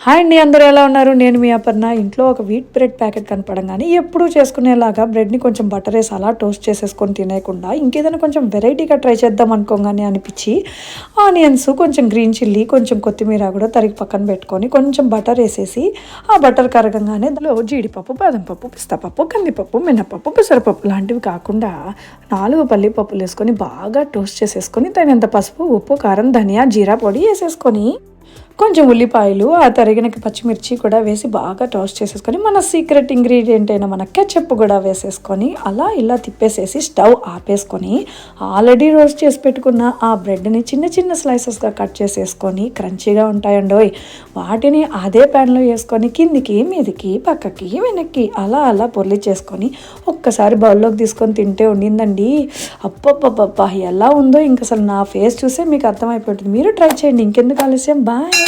Hi అండి, అందరూ ఎలా ఉన్నారు? నేను మీ అపర్ణ. ఇంట్లో ఒక వీట్ బ్రెడ్ ప్యాకెట్ కనపడంగానే ఎప్పుడూ చేసుకునేలాగా బ్రెడ్ని కొంచెం బటర్ వేసి అలా టోస్ట్ చేసేసుకొని తినేయకుండా ఇంకేదైనా కొంచెం వెరైటీగా ట్రై చేద్దాం అనుకోగానే అనిపించి ఆనియన్స్, కొంచెం గ్రీన్ చిల్లీ, కొంచెం కొత్తిమీర కూడా తరిగి పక్కన పెట్టుకొని కొంచెం బటర్ వేసేసి ఆ బటర్ కరగంగానే దానిలో జీడిపప్పు, బాదం పప్పు, పిస్తా పప్పు, కందిపప్పు, మినపప్పు, పెసరపప్పు లాంటివి కాకుండా 4 పల్లి పప్పులు వేసుకొని బాగా టోస్ట్ చేసేసుకొని తగినంత పసుపు, ఉప్పు, కారం, ధనియా, జీరా పొడి వేసేసుకొని కొంచెం ఉల్లిపాయలు, ఆ తరిగిన పచ్చిమిర్చి కూడా వేసి బాగా టోస్ట్ చేసేసుకొని మన సీక్రెట్ ఇంగ్రీడియంట్ అయిన మన కెచప్ కూడా వేసేసుకొని అలా ఇలా తిప్పేసేసి స్టవ్ ఆపేసుకొని ఆల్రెడీ రోస్ట్ చేసి పెట్టుకున్న ఆ బ్రెడ్ని చిన్న చిన్న స్లైసెస్గా కట్ చేసేసుకొని క్రంచీగా ఉంటాయండోయ్. వాటిని అదే ప్యాన్లో వేసుకొని కిందికి మీదికి పక్కకి వెనక్కి అలా అలా పొర్లి చేసుకొని ఒక్కసారి బౌల్లోకి తీసుకొని తింటే ఉండిందండి. అబ్బబ్బబ్బబ్బా ఎలా ఉందో ఇంక అసలు నా ఫేస్ చూసే మీకు అర్థమైపోతుంది. మీరు ట్రై చేయండి. ఇంకెందుకు ఆలస్యం? బాయ్.